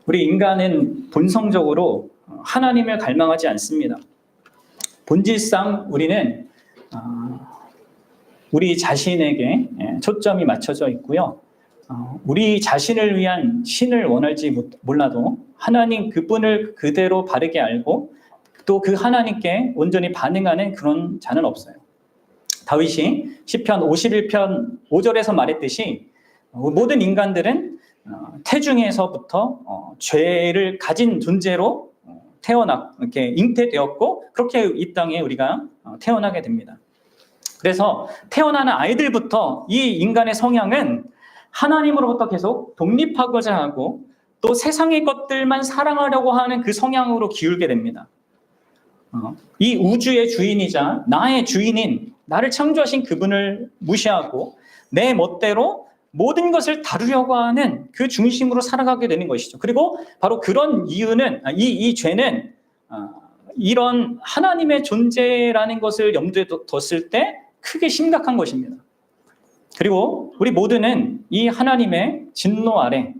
우리 인간은 본성적으로 하나님을 갈망하지 않습니다. 본질상 우리는 우리 자신에게 초점이 맞춰져 있고요. 우리 자신을 위한 신을 원할지 몰라도 하나님 그분을 그대로 바르게 알고 또 그 하나님께 온전히 반응하는 그런 자는 없어요. 다윗이 시편 51편 5절에서 말했듯이 모든 인간들은 태중에서부터 죄를 가진 존재로 이렇게 잉태되었고 그렇게 이 땅에 우리가 태어나게 됩니다. 그래서 태어나는 아이들부터 이 인간의 성향은 하나님으로부터 계속 독립하고자 하고 또 세상의 것들만 사랑하려고 하는 그 성향으로 기울게 됩니다. 이 우주의 주인이자 나의 주인인 나를 창조하신 그분을 무시하고 내 멋대로 모든 것을 다루려고 하는 그 중심으로 살아가게 되는 것이죠. 그리고 바로 그런 이유는 이 죄는 이런 하나님의 존재라는 것을 염두에 뒀을 때 크게 심각한 것입니다. 그리고 우리 모두는 이 하나님의 진노 아래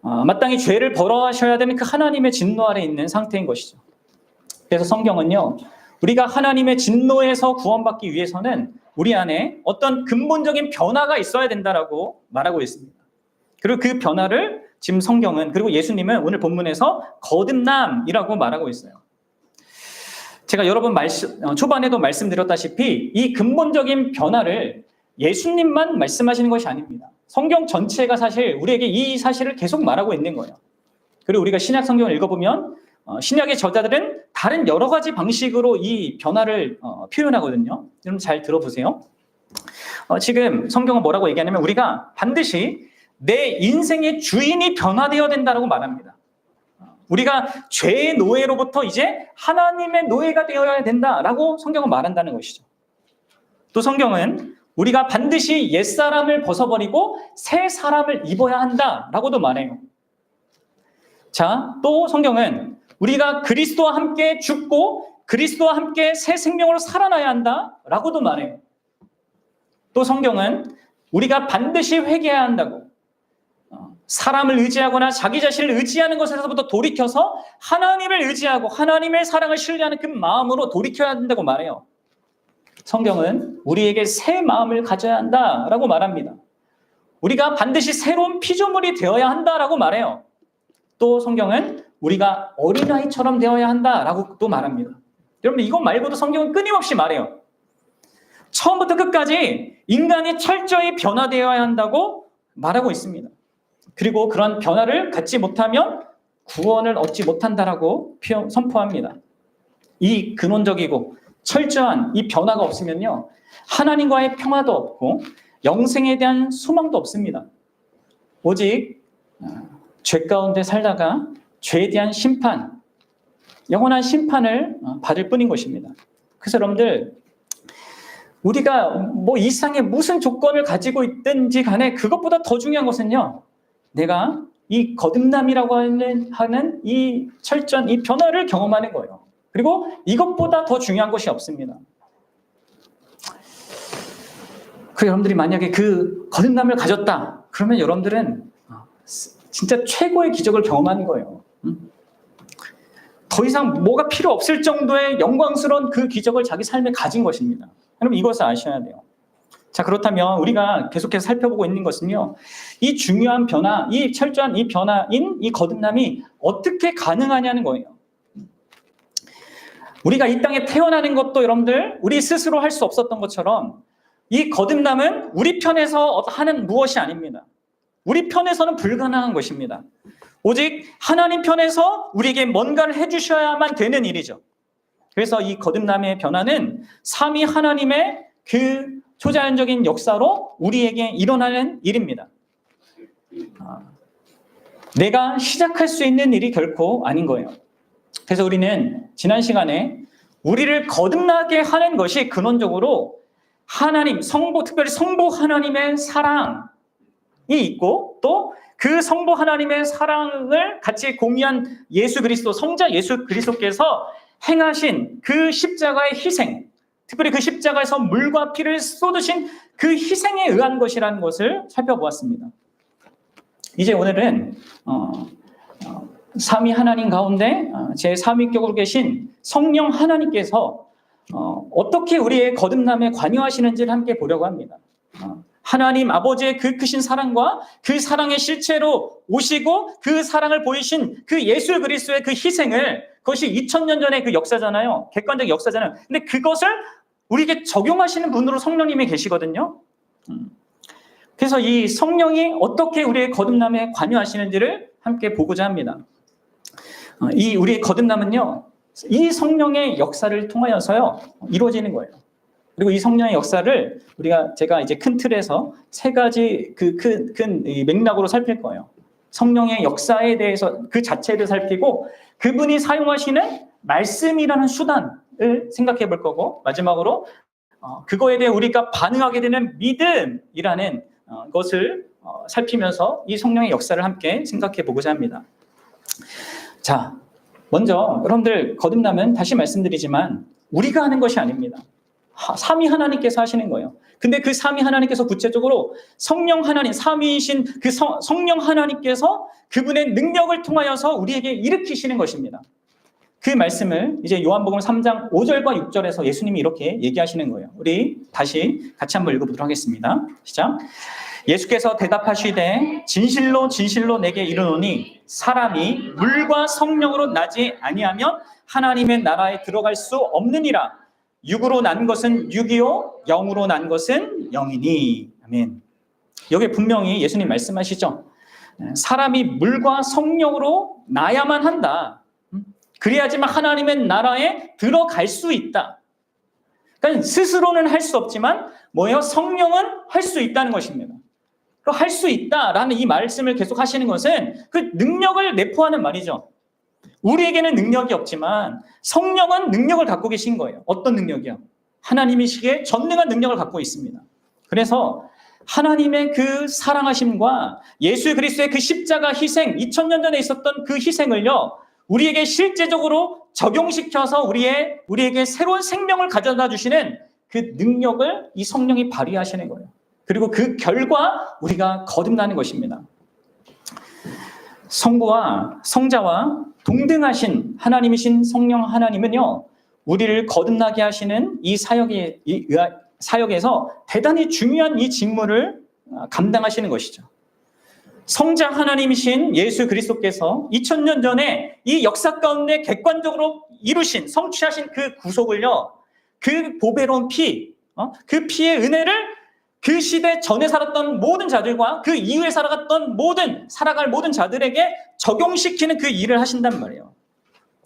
마땅히 죄를 벌어하셔야 되는 그 하나님의 진노 아래 있는 상태인 것이죠. 그래서 성경은요, 우리가 하나님의 진노에서 구원받기 위해서는 우리 안에 어떤 근본적인 변화가 있어야 된다라고 말하고 있습니다. 그리고 그 변화를 지금 성경은, 그리고 예수님은 오늘 본문에서 거듭남이라고 말하고 있어요. 제가 여러분 초반에도 말씀드렸다시피 이 근본적인 변화를 예수님만 말씀하시는 것이 아닙니다. 성경 전체가 사실 우리에게 이 사실을 계속 말하고 있는 거예요. 그리고 우리가 신약 성경을 읽어보면 신약의 저자들은 다른 여러 가지 방식으로 이 변화를 표현하거든요. 여러분 잘 들어보세요. 지금 성경은 뭐라고 얘기하냐면 우리가 반드시 내 인생의 주인이 변화되어야 된다고 말합니다. 우리가 죄의 노예로부터 이제 하나님의 노예가 되어야 된다라고 성경은 말한다는 것이죠. 또 성경은 우리가 반드시 옛사람을 벗어버리고 새 사람을 입어야 한다라고도 말해요. 자, 또 성경은 우리가 그리스도와 함께 죽고 그리스도와 함께 새 생명으로 살아나야 한다라고도 말해요. 또 성경은 우리가 반드시 회개해야 한다고, 사람을 의지하거나 자기 자신을 의지하는 것에서부터 돌이켜서 하나님을 의지하고 하나님의 사랑을 신뢰하는 그 마음으로 돌이켜야 한다고 말해요. 성경은 우리에게 새 마음을 가져야 한다라고 말합니다. 우리가 반드시 새로운 피조물이 되어야 한다라고 말해요. 또 성경은 우리가 어린아이처럼 되어야 한다라고 또 말합니다. 여러분 이것 말고도 성경은 끊임없이 말해요. 처음부터 끝까지 인간이 철저히 변화되어야 한다고 말하고 있습니다. 그리고 그런 변화를 갖지 못하면 구원을 얻지 못한다라고 선포합니다. 이 근원적이고 철저한 이 변화가 없으면요, 하나님과의 평화도 없고 영생에 대한 소망도 없습니다. 오직 죄 가운데 살다가 죄에 대한 심판, 영원한 심판을 받을 뿐인 것입니다. 그래서 여러분들, 우리가 이 세상에 무슨 조건을 가지고 있든지 간에 그것보다 더 중요한 것은요, 내가 이 거듭남이라고 하는 이 철저한 이 변화를 경험하는 거예요. 그리고 이것보다 더 중요한 것이 없습니다. 여러분들이 만약에 그 거듭남을 가졌다, 그러면 여러분들은 진짜 최고의 기적을 경험하는 거예요. 더 이상 뭐가 필요 없을 정도의 영광스러운 그 기적을 자기 삶에 가진 것입니다. 여러분 이것을 아셔야 돼요. 자, 그렇다면 우리가 계속해서 살펴보고 있는 것은요, 이 중요한 변화, 이 철저한 이 변화인 이 거듭남이 어떻게 가능하냐는 거예요. 우리가 이 땅에 태어나는 것도 여러분들 우리 스스로 할 수 없었던 것처럼 이 거듭남은 우리 편에서 하는 무엇이 아닙니다. 우리 편에서는 불가능한 것입니다. 오직 하나님 편에서 우리에게 뭔가를 해주셔야만 되는 일이죠. 그래서 이 거듭남의 변화는 삼위 하나님의 그 초자연적인 역사로 우리에게 일어나는 일입니다. 내가 시작할 수 있는 일이 결코 아닌 거예요. 그래서 우리는 지난 시간에 우리를 거듭나게 하는 것이 근원적으로 하나님, 특별히 성부 하나님의 사랑이 있고 또 그 성부 하나님의 사랑을 같이 공유한 예수 그리스도, 성자 예수 그리스도께서 행하신 그 십자가의 희생, 특별히 그 십자가에서 물과 피를 쏟으신 그 희생에 의한 것이라는 것을 살펴보았습니다. 이제 오늘은 삼위 하나님 가운데 제 3위격으로 계신 성령 하나님께서 어떻게 우리의 거듭남에 관여하시는지를 함께 보려고 합니다. 하나님 아버지의 그 크신 사랑과 그 사랑의 실체로 오시고 그 사랑을 보이신 그 예수 그리스도의 그 희생을, 그것이 2000년 전의 그 역사잖아요. 객관적 역사잖아요. 근데 그것을 우리에게 적용하시는 분으로 성령님이 계시거든요. 그래서 이 성령이 어떻게 우리의 거듭남에 관여하시는지를 함께 보고자 합니다. 이 우리의 거듭남은요, 이 성령의 역사를 통하여서요 이루어지는 거예요. 그리고 이 성령의 역사를 제가 이제 큰 틀에서 세 가지 큰 맥락으로 살필 거예요. 성령의 역사에 대해서 그 자체를 살피고, 그분이 사용하시는 말씀이라는 수단을 생각해 볼 거고, 마지막으로 그거에 대해 우리가 반응하게 되는 믿음이라는 것을 살피면서 이 성령의 역사를 함께 생각해 보고자 합니다. 자, 먼저 여러분들, 거듭남은 다시 말씀드리지만 우리가 하는 것이 아닙니다. 삼위 하나님께서 하시는 거예요. 근데 그 삼위 하나님께서 구체적으로 성령 하나님, 삼위이신 그 성령 하나님께서 그분의 능력을 통하여서 우리에게 일으키시는 것입니다. 그 말씀을 이제 요한복음 3장 5절과 6절에서 예수님이 이렇게 얘기하시는 거예요. 우리 다시 같이 한번 읽어보도록 하겠습니다. 시작. 예수께서 대답하시되 진실로 진실로 내게 이르노니 사람이 물과 성령으로 나지 아니하면 하나님의 나라에 들어갈 수 없느니라. 육으로 난 것은 육이요 영으로 난 것은 영이니. 아멘. 여기 분명히 예수님 말씀하시죠. 사람이 물과 성령으로 나야만 한다. 그래야지만 하나님의 나라에 들어갈 수 있다. 그러니까 스스로는 할 수 없지만 뭐예요? 성령은 할 수 있다는 것입니다. 할 수 있다라는 이 말씀을 계속 하시는 것은 그 능력을 내포하는 말이죠. 우리에게는 능력이 없지만 성령은 능력을 갖고 계신 거예요. 어떤 능력이요? 하나님이시기에 전능한 능력을 갖고 있습니다. 그래서 하나님의 그 사랑하심과 예수 그리스도의 그 십자가 희생, 2000년 전에 있었던 그 희생을요, 우리에게 실제적으로 적용시켜서 우리에게 새로운 생명을 가져다 주시는 그 능력을 이 성령이 발휘하시는 거예요. 그리고 그 결과 우리가 거듭나는 것입니다. 성부와 성자와 동등하신 하나님이신 성령 하나님은요, 우리를 거듭나게 하시는 이 사역에서 대단히 중요한 이 직무를 감당하시는 것이죠. 성자 하나님이신 예수 그리스도께서 2000년 전에 이 역사 가운데 객관적으로 이루신, 성취하신 그 구속을요, 그 보배로운 피, 그 피의 은혜를 그 시대 전에 살았던 모든 자들과 그 이후에 살아갈 모든 자들에게 적용시키는 그 일을 하신단 말이에요.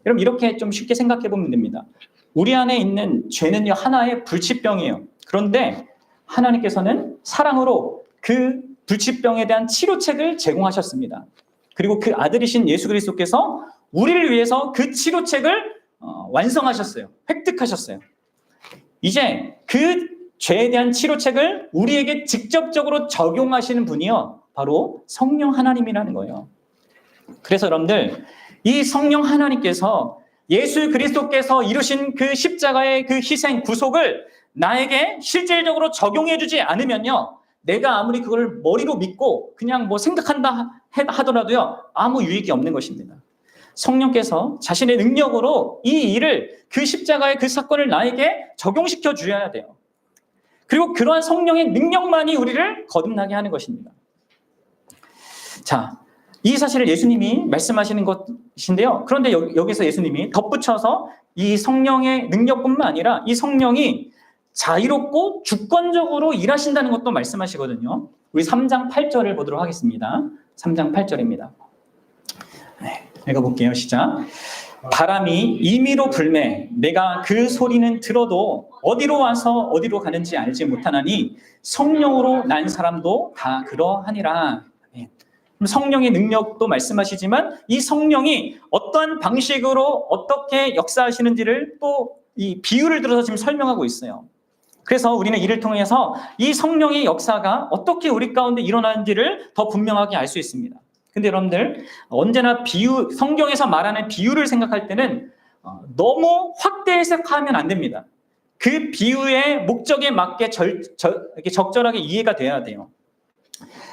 여러분, 이렇게 좀 쉽게 생각해 보면 됩니다. 우리 안에 있는 죄는요, 하나의 불치병이에요. 그런데 하나님께서는 사랑으로 그 불치병에 대한 치료책을 제공하셨습니다. 그리고 그 아들이신 예수 그리스도께서 우리를 위해서 그 치료책을 완성하셨어요. 획득하셨어요. 이제 그 죄에 대한 치료책을 우리에게 직접적으로 적용하시는 분이요, 바로 성령 하나님이라는 거예요. 그래서 여러분들, 이 성령 하나님께서 예수 그리스도께서 이루신 그 십자가의 그 희생, 구속을 나에게 실질적으로 적용해 주지 않으면요, 내가 아무리 그걸 머리로 믿고 그냥 생각한다 하더라도요, 아무 유익이 없는 것입니다. 성령께서 자신의 능력으로 이 일을, 그 십자가의 그 사건을 나에게 적용시켜 주셔야 돼요. 그리고 그러한 성령의 능력만이 우리를 거듭나게 하는 것입니다. 자, 이 사실을 예수님이 말씀하시는 것인데요. 그런데 여기서 예수님이 덧붙여서 이 성령의 능력뿐만 아니라 이 성령이 자유롭고 주권적으로 일하신다는 것도 말씀하시거든요. 우리 3장 8절을 보도록 하겠습니다. 3장 8절입니다. 네, 읽어볼게요. 시작. 바람이 임의로 불매 내가 그 소리는 들어도 어디로 와서 어디로 가는지 알지 못하나니 성령으로 난 사람도 다 그러하니라. 성령의 능력도 말씀하시지만 이 성령이 어떠한 방식으로 어떻게 역사하시는지를 또 이 비유를 들어서 지금 설명하고 있어요. 그래서 우리는 이를 통해서 이 성령의 역사가 어떻게 우리 가운데 일어나는지를 더 분명하게 알 수 있습니다. 근데 여러분들, 언제나 성경에서 말하는 비유를 생각할 때는 너무 확대 해석하면 안 됩니다. 그 비유의 목적에 맞게 적절하게 이해가 돼야 돼요.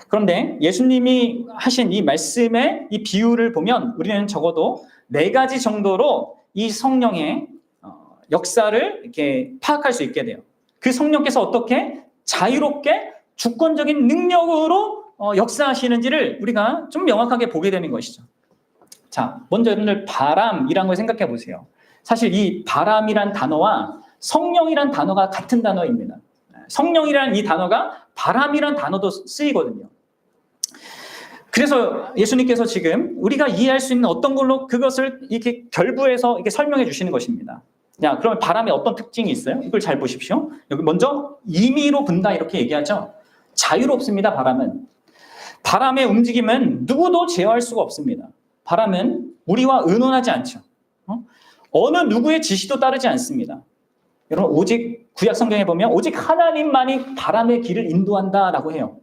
그런데 예수님이 하신 이 말씀의 이 비유를 보면 우리는 적어도 4가지 정도로 이 성령의 역사를 이렇게 파악할 수 있게 돼요. 그 성령께서 어떻게 자유롭게 주권적인 능력으로 역사하시는지를 우리가 좀 명확하게 보게 되는 것이죠. 자, 먼저 여러분들 바람이라는 걸 생각해 보세요. 사실 이 바람이란 단어와 성령이란 단어가 같은 단어입니다. 성령이라는 이 단어가 바람이란 단어도 쓰이거든요. 그래서 예수님께서 지금 우리가 이해할 수 있는 어떤 걸로 그것을 이렇게 결부해서 이렇게 설명해 주시는 것입니다. 자, 그러면 바람에 어떤 특징이 있어요? 이걸 잘 보십시오. 여기 먼저 임의로 분다 이렇게 얘기하죠. 자유롭습니다, 바람은. 바람의 움직임은 누구도 제어할 수가 없습니다. 바람은 우리와 의논하지 않죠. 어느 누구의 지시도 따르지 않습니다. 여러분, 오직 구약 성경에 보면 오직 하나님만이 바람의 길을 인도한다라고 해요.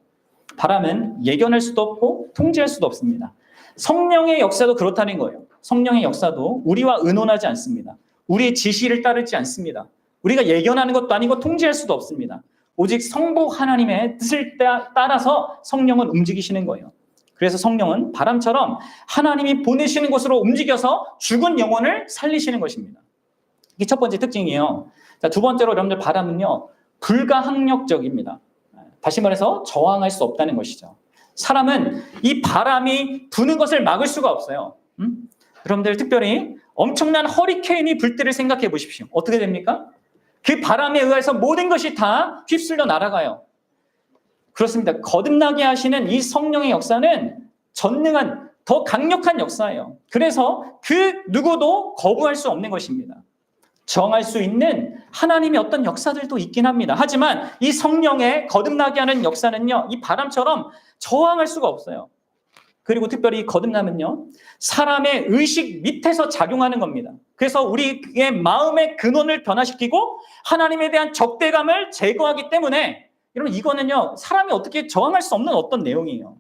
바람은 예견할 수도 없고 통제할 수도 없습니다. 성령의 역사도 그렇다는 거예요. 성령의 역사도 우리와 의논하지 않습니다. 우리의 지시를 따르지 않습니다. 우리가 예견하는 것도 아니고 통제할 수도 없습니다. 오직 성부 하나님의 뜻을 따라서 성령은 움직이시는 거예요. 그래서 성령은 바람처럼 하나님이 보내시는 곳으로 움직여서 죽은 영혼을 살리시는 것입니다. 이게 첫 번째 특징이에요. 자, 두 번째로 여러분들 바람은요, 불가항력적입니다. 다시 말해서 저항할 수 없다는 것이죠. 사람은 이 바람이 부는 것을 막을 수가 없어요. 여러분들 특별히 엄청난 허리케인이 불 때를 생각해 보십시오. 어떻게 됩니까? 그 바람에 의해서 모든 것이 다 휩쓸려 날아가요. 그렇습니다. 거듭나게 하시는 이 성령의 역사는 전능한, 더 강력한 역사예요. 그래서 그 누구도 거부할 수 없는 것입니다. 정할 수 있는 하나님의 어떤 역사들도 있긴 합니다. 하지만 이 성령의 거듭나게 하는 역사는요, 이 바람처럼 저항할 수가 없어요. 그리고 특별히 거듭남은요, 사람의 의식 밑에서 작용하는 겁니다. 그래서 우리의 마음의 근원을 변화시키고 하나님에 대한 적대감을 제거하기 때문에, 여러분, 이거는요, 사람이 어떻게 저항할 수 없는 어떤 내용이에요.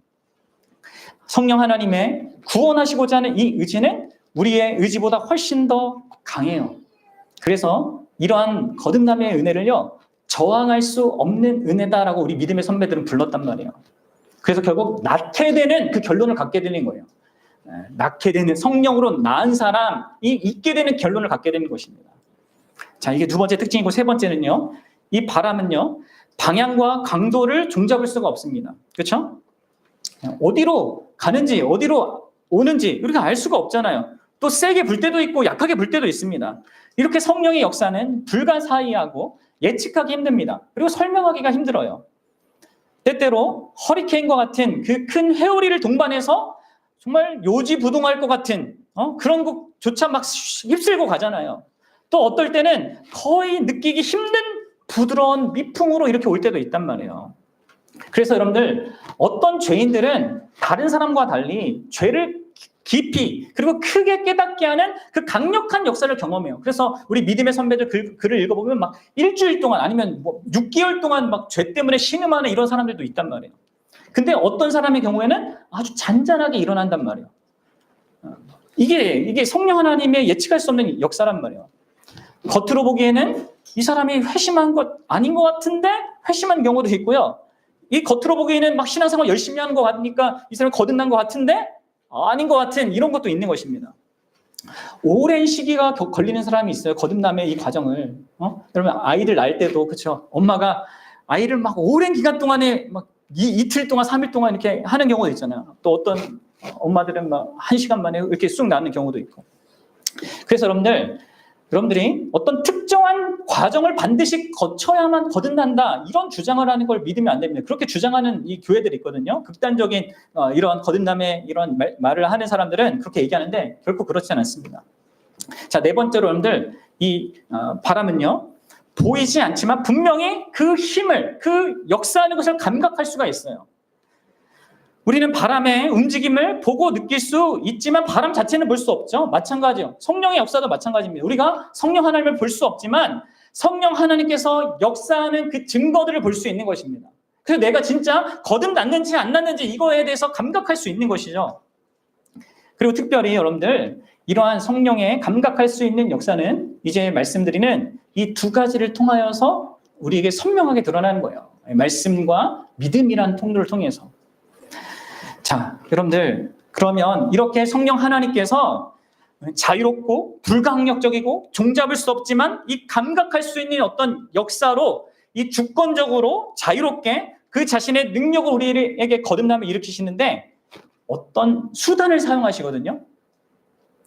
성령 하나님의 구원하시고자 하는 이 의지는 우리의 의지보다 훨씬 더 강해요. 그래서 이러한 거듭남의 은혜를요, 저항할 수 없는 은혜다라고 우리 믿음의 선배들은 불렀단 말이에요. 그래서 결국 낳게 되는 그 결론을 갖게 되는 거예요. 낳게 되는, 성령으로 낳은 사람이 있게 되는 결론을 갖게 되는 것입니다. 자, 이게 두 번째 특징이고, 세 번째는요, 이 바람은요, 방향과 강도를 종잡을 수가 없습니다. 그렇죠? 어디로 가는지, 어디로 오는지 우리가 알 수가 없잖아요. 또 세게 불 때도 있고 약하게 불 때도 있습니다. 이렇게 성령의 역사는 불가사의하고 예측하기 힘듭니다. 그리고 설명하기가 힘들어요. 때때로 허리케인과 같은 그 큰 회오리를 동반해서 정말 요지부동할 것 같은 그런 것조차 막 휩쓸고 가잖아요. 또 어떨 때는 거의 느끼기 힘든 부드러운 미풍으로 이렇게 올 때도 있단 말이에요. 그래서 여러분들, 어떤 죄인들은 다른 사람과 달리 죄를 깊이 그리고 크게 깨닫게 하는 그 강력한 역사를 경험해요. 그래서 우리 믿음의 선배들 글을 읽어보면 막 일주일 동안 아니면 뭐 6개월 동안 막 죄 때문에 신음하는 이런 사람들도 있단 말이에요. 근데 어떤 사람의 경우에는 아주 잔잔하게 일어난단 말이에요. 이게 성령 하나님의 예측할 수 없는 역사란 말이에요. 겉으로 보기에는 이 사람이 회심한 것 아닌 것 같은데 회심한 경우도 있고요. 이 겉으로 보기에는 막 신앙생활 열심히 하는 것 같으니까 이 사람이 거듭난 것 같은데 아닌 것 같은 이런 것도 있는 것입니다. 오랜 시기가 걸리는 사람이 있어요. 거듭남의 이 과정을. 여러분, 아이들 낳을 때도 그렇죠. 엄마가 아이를 막 오랜 기간 동안에 막 이틀 동안 3일 동안 이렇게 하는 경우도 있잖아요. 또 어떤 엄마들은 막 1시간 만에 이렇게 쑥 낳는 경우도 있고. 그래서 여러분들이 어떤 특정한 과정을 반드시 거쳐야만 거듭난다, 이런 주장을 하는 걸 믿으면 안 됩니다. 그렇게 주장하는 이 교회들이 있거든요. 극단적인 이런 거듭남의 이런 말을 하는 사람들은 그렇게 얘기하는데 결코 그렇지 않습니다. 자, 네 번째로 여러분들, 이 바람은요, 보이지 않지만 분명히 그 힘을, 그 역사하는 것을 감각할 수가 있어요. 우리는 바람의 움직임을 보고 느낄 수 있지만 바람 자체는 볼 수 없죠. 마찬가지요. 성령의 역사도 마찬가지입니다. 우리가 성령 하나님을 볼 수 없지만 성령 하나님께서 역사하는 그 증거들을 볼 수 있는 것입니다. 그래서 내가 진짜 거듭났는지 안 났는지 이거에 대해서 감각할 수 있는 것이죠. 그리고 특별히 여러분들, 이러한 성령의 감각할 수 있는 역사는 이제 말씀드리는 이 두 가지를 통하여서 우리에게 선명하게 드러나는 거예요. 말씀과 믿음이란 통로를 통해서. 자, 여러분들, 그러면 이렇게 성령 하나님께서 자유롭고 불가항력적이고 종잡을 수 없지만 이 감각할 수 있는 어떤 역사로 이 주권적으로 자유롭게 그 자신의 능력을 우리에게 거듭남을 일으키시는데 어떤 수단을 사용하시거든요.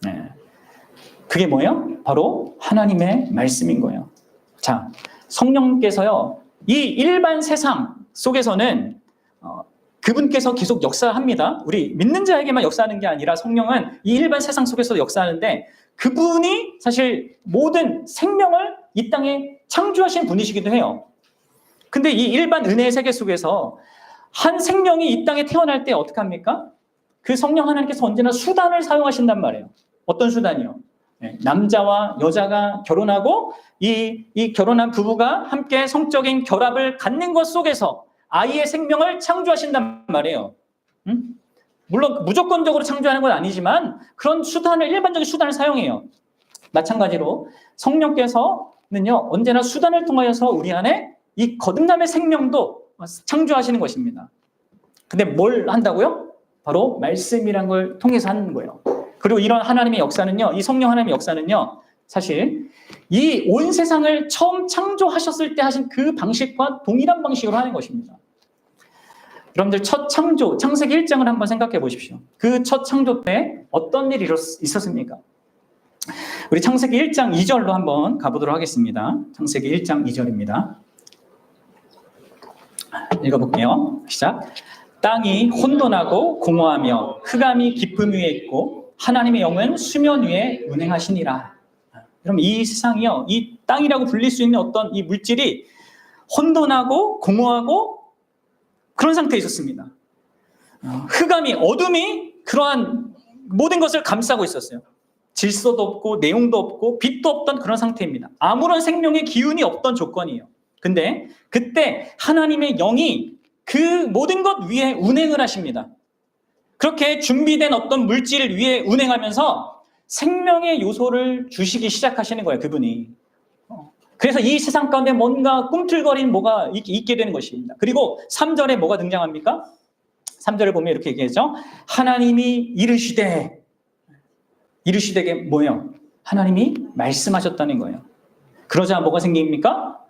네. 그게 뭐예요? 바로 하나님의 말씀인 거예요. 자, 성령께서요, 이 일반 세상 속에서는 그분께서 계속 역사합니다. 우리 믿는 자에게만 역사하는 게 아니라 성령은 이 일반 세상 속에서도 역사하는데 그분이 사실 모든 생명을 이 땅에 창조하신 분이시기도 해요. 근데 이 일반 은혜의 세계 속에서 한 생명이 이 땅에 태어날 때 어떻게 합니까? 그 성령 하나님께서 언제나 수단을 사용하신단 말이에요. 어떤 수단이요? 네, 남자와 여자가 결혼하고 이 결혼한 부부가 함께 성적인 결합을 갖는 것 속에서 아이의 생명을 창조하신단 말이에요. 물론 무조건적으로 창조하는 건 아니지만 그런 수단을, 일반적인 수단을 사용해요. 마찬가지로 성령께서는요, 언제나 수단을 통하여서 우리 안에 이 거듭남의 생명도 창조하시는 것입니다. 근데 뭘 한다고요? 바로 말씀이란 걸 통해서 하는 거예요. 그리고 이런 하나님의 역사는요, 이 성령 하나님의 역사는요, 사실 이 온 세상을 처음 창조하셨을 때 하신 그 방식과 동일한 방식으로 하는 것입니다. 여러분들 첫 창조, 창세기 1장을 한번 생각해 보십시오. 그 첫 창조 때 어떤 일이 있었습니까? 우리 창세기 1장 2절로 한번 가보도록 하겠습니다. 창세기 1장 2절입니다. 읽어볼게요. 시작. 땅이 혼돈하고 공허하며 흑암이 깊음 위에 있고 하나님의 영은 수면 위에 운행하시니라. 그럼 이 세상이요, 이 땅이라고 불릴 수 있는 어떤 이 물질이 혼돈하고 공허하고 그런 상태에 있었습니다. 흑암이, 어둠이 그러한 모든 것을 감싸고 있었어요. 질서도 없고 내용도 없고 빛도 없던 그런 상태입니다. 아무런 생명의 기운이 없던 조건이에요. 근데 그때 하나님의 영이 그 모든 것 위에 운행을 하십니다. 그렇게 준비된 어떤 물질 위에 운행하면서 생명의 요소를 주시기 시작하시는 거예요, 그분이. 그래서 이 세상 가운데 뭔가 꿈틀거리는 뭐가 있게 되는 것입니다. 그리고 3절에 뭐가 등장합니까? 3절을 보면 이렇게 얘기하죠. 하나님이 이르시되게 뭐예요? 하나님이 말씀하셨다는 거예요. 그러자 뭐가 생깁니까?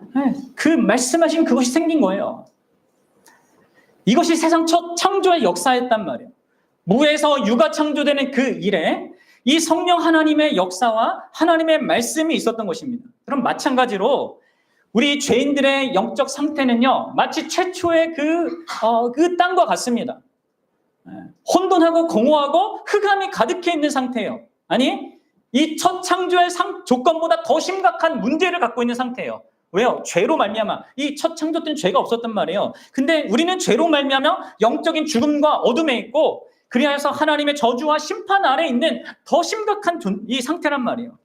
그 말씀하신 그것이 생긴 거예요. 이것이 세상 첫 창조의 역사였단 말이에요. 무에서 유가 창조되는 그 일에 이 성령 하나님의 역사와 하나님의 말씀이 있었던 것입니다. 그럼 마찬가지로 우리 죄인들의 영적 상태는요, 마치 최초의 그 땅과 같습니다. 혼돈하고 공허하고 흑암이 가득해 있는 상태예요. 아니, 이 첫 창조의 조건보다 더 심각한 문제를 갖고 있는 상태예요. 왜요? 죄로 말미암아. 이 첫 창조 때는 죄가 없었단 말이에요. 근데 우리는 죄로 말미암아 영적인 죽음과 어둠에 있고, 그리하여서 하나님의 저주와 심판 아래에 있는 더 심각한 이 상태란 말이에요.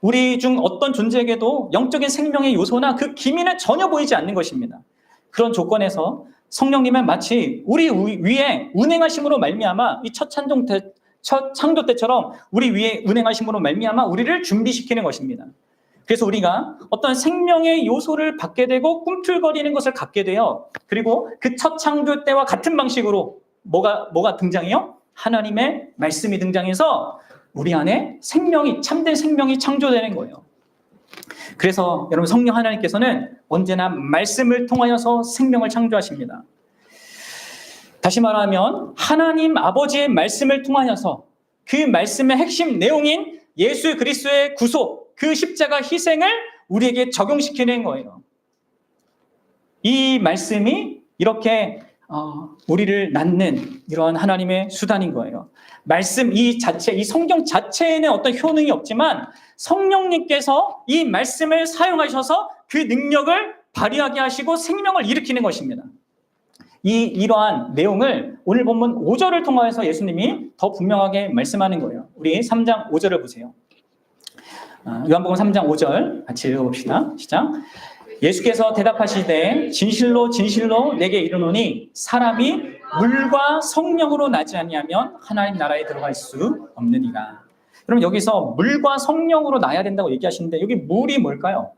우리 중 어떤 존재에게도 영적인 생명의 요소나 그 기미는 전혀 보이지 않는 것입니다. 그런 조건에서 성령님은 마치 우리 위에 운행하심으로 말미암아 이 첫 창조 때처럼 우리 위에 운행하심으로 말미암아 우리를 준비시키는 것입니다. 그래서 우리가 어떤 생명의 요소를 받게 되고 꿈틀거리는 것을 갖게 돼요. 그리고 그 첫 창조 때와 같은 방식으로 뭐가 등장해요? 하나님의 말씀이 등장해서 우리 안에 참된 생명이 창조되는 거예요. 그래서 여러분, 성령 하나님께서는 언제나 말씀을 통하여서 생명을 창조하십니다. 다시 말하면 하나님 아버지의 말씀을 통하여서 그 말씀의 핵심 내용인 예수 그리스도의 구속, 그 십자가 희생을 우리에게 적용시키는 거예요. 이 말씀이 이렇게 우리를 낳는 이러한 하나님의 수단인 거예요. 말씀 이 성경 자체에는 어떤 효능이 없지만 성령님께서 이 말씀을 사용하셔서 그 능력을 발휘하게 하시고 생명을 일으키는 것입니다. 이러한 내용을 오늘 본문 5절을 통해서 예수님이 더 분명하게 말씀하는 거예요. 우리 3장 5절을 보세요. 요한복음 3장 5절 같이 읽어봅시다. 시작. 예수께서 대답하시되 진실로 진실로 내게 이르노니 사람이 물과 성령으로 나지 아니하면 하나님 나라에 들어갈 수 없느니라. 그럼 여기서 물과 성령으로 나야 된다고 얘기하시는데 여기 물이 뭘까요?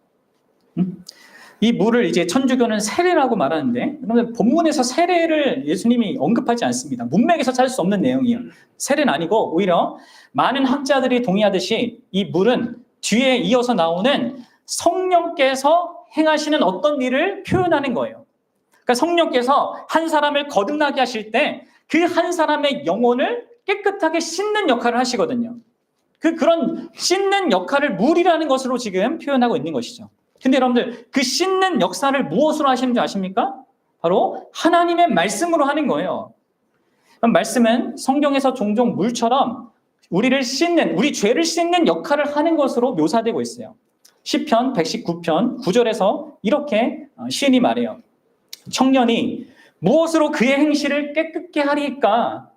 이 물을 이제 천주교는 세례라고 말하는데, 그러면 본문에서 세례를 예수님이 언급하지 않습니다. 문맥에서 찾을 수 없는 내용이에요. 세례는 아니고 오히려 많은 학자들이 동의하듯이 이 물은 뒤에 이어서 나오는 성령께서 행하시는 어떤 일을 표현하는 거예요. 그러니까 성령께서 한 사람을 거듭나게 하실 때 그 한 사람의 영혼을 깨끗하게 씻는 역할을 하시거든요. 그런 씻는 역할을 물이라는 것으로 지금 표현하고 있는 것이죠. 근데 여러분들, 그 씻는 역사를 무엇으로 하시는 줄 아십니까? 바로 하나님의 말씀으로 하는 거예요. 그럼 말씀은 성경에서 종종 물처럼 우리를 씻는, 우리 죄를 씻는 역할을 하는 것으로 묘사되고 있어요. 시편 119편 9절에서 이렇게 시인이 말해요. 청년이 무엇으로 그의 행실을 깨끗게 하리까?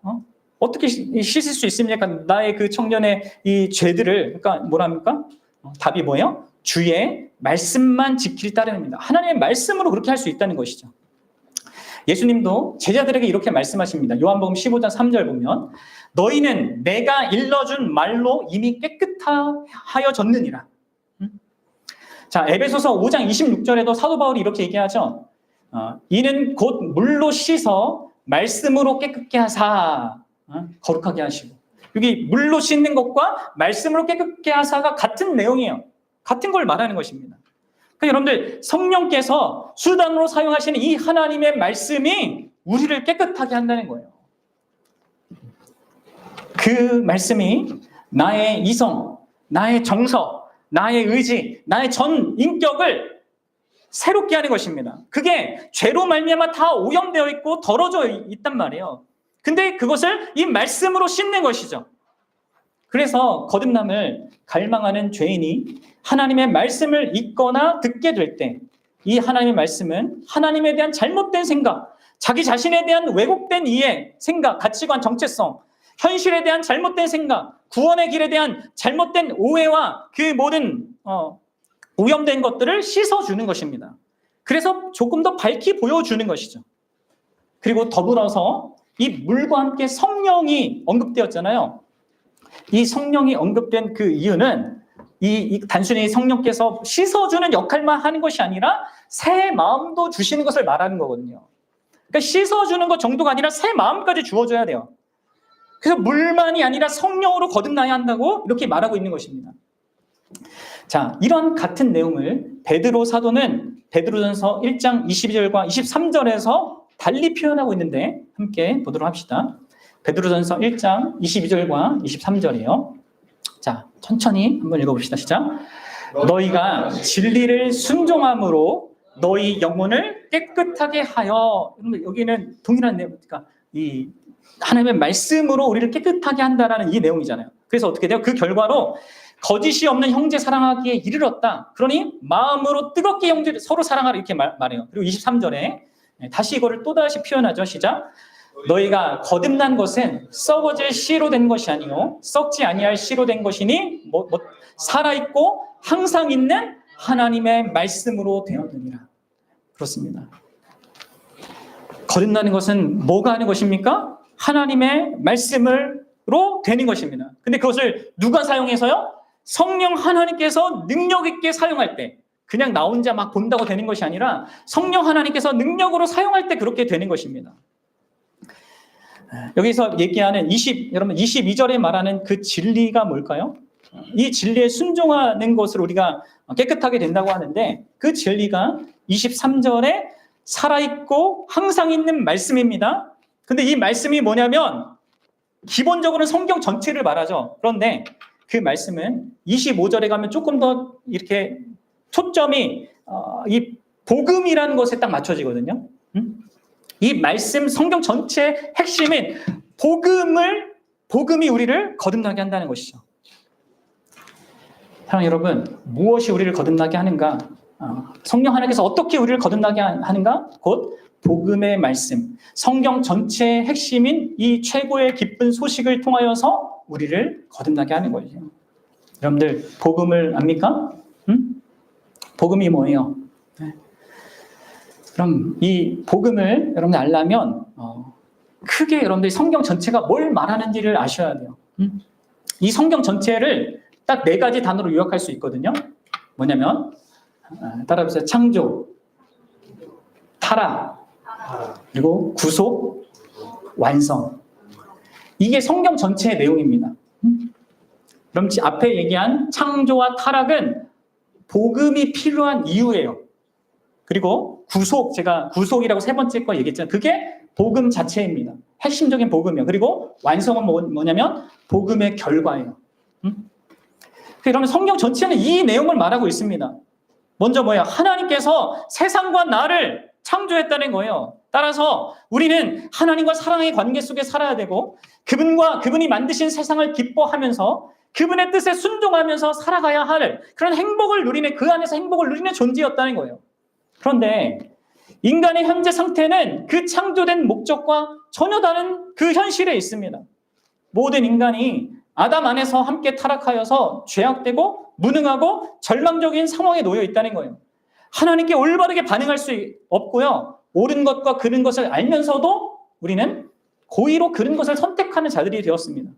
어떻게 씻을 수 있습니까? 나의 그 청년의 이 죄들을, 그러니까 뭐랍니까? 답이 뭐예요? 주의 말씀만 지키기 따름입니다. 하나님의 말씀으로 그렇게 할 수 있다는 것이죠. 예수님도 제자들에게 이렇게 말씀하십니다. 요한복음 15장 3절 보면 너희는 내가 일러준 말로 이미 깨끗하여졌느니라. 자, 에베소서 5장 26절에도 사도 바울이 이렇게 얘기하죠. 이는 곧 물로 씻어 말씀으로 깨끗게 하사 거룩하게 하시고, 여기 물로 씻는 것과 말씀으로 깨끗게 하사가 같은 내용이에요. 같은 걸 말하는 것입니다. 그러니까 여러분들, 성령께서 수단으로 사용하시는 이 하나님의 말씀이 우리를 깨끗하게 한다는 거예요. 그 말씀이 나의 이성, 나의 정서, 나의 의지, 나의 전 인격을 새롭게 하는 것입니다. 그게 죄로 말미암아 다 오염되어 있고 더러져 있단 말이에요. 근데 그것을 이 말씀으로 씻는 것이죠. 그래서 거듭남을 갈망하는 죄인이 하나님의 말씀을 읽거나 듣게 될 때 이 하나님의 말씀은 하나님에 대한 잘못된 생각, 자기 자신에 대한 왜곡된 이해, 생각, 가치관, 정체성, 현실에 대한 잘못된 생각, 구원의 길에 대한 잘못된 오해와 그 모든 오염된 것들을 씻어주는 것입니다. 그래서 조금 더 밝히 보여주는 것이죠. 그리고 더불어서 이 물과 함께 성령이 언급되었잖아요. 이 성령이 언급된 그 이유는 단순히 성령께서 씻어주는 역할만 하는 것이 아니라 새 마음도 주시는 것을 말하는 거거든요. 그러니까 씻어주는 것 정도가 아니라 새 마음까지 주어줘야 돼요. 그래서 물만이 아니라 성령으로 거듭나야 한다고 이렇게 말하고 있는 것입니다. 자, 이런 같은 내용을 베드로 사도는 베드로전서 1장 22절과 23절에서 달리 표현하고 있는데 함께 보도록 합시다. 베드로전서 1장 22절과 23절이에요. 자, 천천히 한번 읽어봅시다. 시작. 너희가 진리를 순종함으로 너희 영혼을 깨끗하게 하여. 여기는 동일한 내용, 그러니까 이 하나님의 말씀으로 우리를 깨끗하게 한다라는 이 내용이잖아요. 그래서 어떻게 돼요? 그 결과로 거짓이 없는 형제 사랑하기에 이르렀다. 그러니 마음으로 뜨겁게 형제를 서로 사랑하라 이렇게 말해요. 그리고 23절에 다시 이거를 또다시 표현하죠. 시작. 너희가 거듭난 것은 썩어질 씨로 된 것이 아니요 썩지 아니할 씨로 된 것이니 살아있고 항상 있는 하나님의 말씀으로 되었느니라. 그렇습니다. 거듭나는 것은 뭐가 하는 것입니까? 하나님의 말씀으로 되는 것입니다. 근데 그것을 누가 사용해서요? 성령 하나님께서 능력 있게 사용할 때, 그냥 나 혼자 막 본다고 되는 것이 아니라 성령 하나님께서 능력으로 사용할 때 그렇게 되는 것입니다. 여기서 얘기하는 여러분 22절에 말하는 그 진리가 뭘까요? 이 진리에 순종하는 것을 우리가 깨끗하게 된다고 하는데 그 진리가 23절에 살아있고 항상 있는 말씀입니다. 근데 이 말씀이 뭐냐면 기본적으로는 성경 전체를 말하죠. 그런데 그 말씀은 25절에 가면 조금 더 이렇게 초점이 이 복음이라는 것에 딱 맞춰지거든요. 이 말씀 성경 전체의 핵심인 복음이 우리를 거듭나게 한다는 것이죠. 사랑하는 여러분, 무엇이 우리를 거듭나게 하는가? 성령 하나님께서 어떻게 우리를 거듭나게 하는가? 곧 복음의 말씀, 성경 전체의 핵심인 이 최고의 기쁜 소식을 통하여서 우리를 거듭나게 하는 거죠. 여러분들 복음을 압니까? 복음이 뭐예요? 네. 그럼 이 복음을 여러분들 알려면 크게 여러분들이 성경 전체가 뭘 말하는지를 아셔야 돼요. 이 성경 전체를 딱 4가지 단어로 요약할 수 있거든요. 뭐냐면 따라해보세요. 창조, 타락, 그리고 구속, 완성. 이게 성경 전체의 내용입니다. 그럼 앞에 얘기한 창조와 타락은 복음이 필요한 이유예요. 그리고 구속, 제가 구속이라고 세 번째 거 얘기했잖아요. 그게 복음 자체입니다. 핵심적인 복음이에요. 그리고 완성은 뭐냐면 복음의 결과예요. 그러면 성경 전체는 이 내용을 말하고 있습니다. 먼저 뭐예요? 하나님께서 세상과 나를 창조했다는 거예요. 따라서 우리는 하나님과 사랑의 관계 속에 살아야 되고 그분이 만드신 세상을 기뻐하면서 그분의 뜻에 순종하면서 살아가야 할 그런 행복을 누리는, 그 안에서 행복을 누리는 존재였다는 거예요. 그런데 인간의 현재 상태는 그 창조된 목적과 전혀 다른 그 현실에 있습니다. 모든 인간이 아담 안에서 함께 타락하여서 죄악되고 무능하고 절망적인 상황에 놓여 있다는 거예요. 하나님께 올바르게 반응할 수 없고요. 옳은 것과 그른 것을 알면서도 우리는 고의로 그른 것을 선택하는 자들이 되었습니다.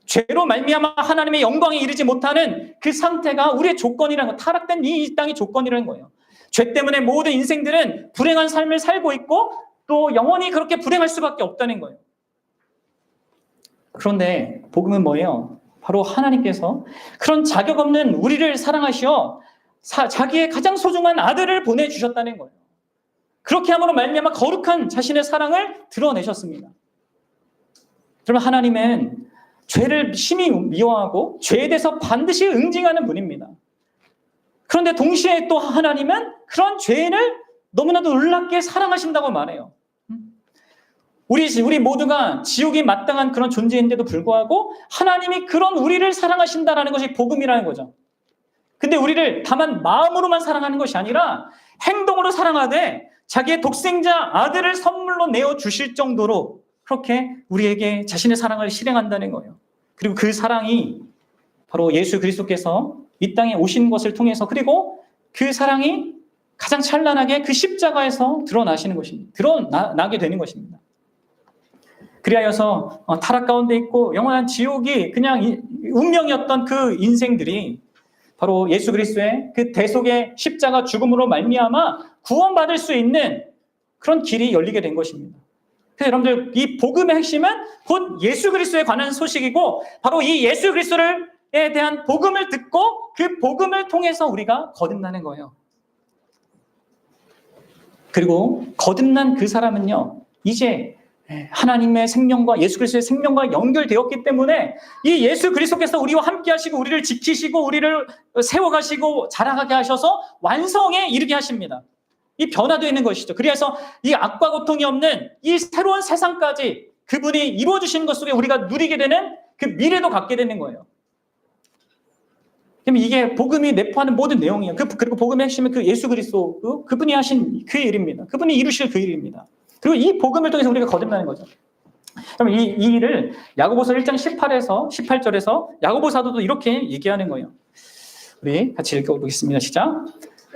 죄로 말미암아 하나님의 영광에 이르지 못하는 그 상태가 우리의 조건이라는 거, 타락된 이 땅의 조건이라는 거예요. 죄 때문에 모든 인생들은 불행한 삶을 살고 있고 또 영원히 그렇게 불행할 수밖에 없다는 거예요. 그런데 복음은 뭐예요? 바로 하나님께서 그런 자격 없는 우리를 사랑하시어 자기의 가장 소중한 아들을 보내주셨다는 거예요. 그렇게 함으로 말미암아 거룩한 자신의 사랑을 드러내셨습니다. 그러면 하나님은 죄를 심히 미워하고 죄에 대해서 반드시 응징하는 분입니다. 그런데 동시에 또 하나님은 그런 죄인을 너무나도 놀랍게 사랑하신다고 말해요. 우리 모두가 지옥이 마땅한 그런 존재인데도 불구하고 하나님이 그런 우리를 사랑하신다라는 것이 복음이라는 거죠. 근데 우리를 다만 마음으로만 사랑하는 것이 아니라 행동으로 사랑하되 자기의 독생자 아들을 선물로 내어주실 정도로 그렇게 우리에게 자신의 사랑을 실행한다는 거예요. 그리고 그 사랑이 바로 예수 그리스도께서 이 땅에 오신 것을 통해서, 그리고 그 사랑이 가장 찬란하게 그 십자가에서 드러나시는 것입니다. 드러나게 되는 것입니다. 그리하여서 타락 가운데 있고 영원한 지옥이 그냥 운명이었던 그 인생들이 바로 예수 그리스도의 그 대속의 십자가 죽음으로 말미암아 구원받을 수 있는 그런 길이 열리게 된 것입니다. 그래서 여러분들, 이 복음의 핵심은 곧 예수 그리스도에 관한 소식이고, 바로 이 예수 그리스도에 대한 복음을 듣고 그 복음을 통해서 우리가 거듭나는 거예요. 그리고 거듭난 그 사람은요, 이제 하나님의 생명과 예수 그리스도의 생명과 연결되었기 때문에 이 예수 그리스도께서 우리와 함께 하시고 우리를 지키시고 우리를 세워가시고 자라가게 하셔서 완성에 이르게 하십니다. 이 변화되는 것이죠. 그래서 이 악과 고통이 없는 이 새로운 세상까지 그분이 이루어주시는 것 속에 우리가 누리게 되는 그 미래도 갖게 되는 거예요. 그럼 이게 복음이 내포하는 모든 내용이에요. 그리고 복음의 핵심은 그 예수 그리스도, 그분이 하신 그 일입니다. 그분이 이루실 그 일입니다. 그리고 이 복음을 통해서 우리가 거듭나는 거죠. 그럼 이 일을 야고보서 1장 18절에서 야고보 사도도 이렇게 얘기하는 거예요. 우리 같이 읽어보겠습니다. 시작.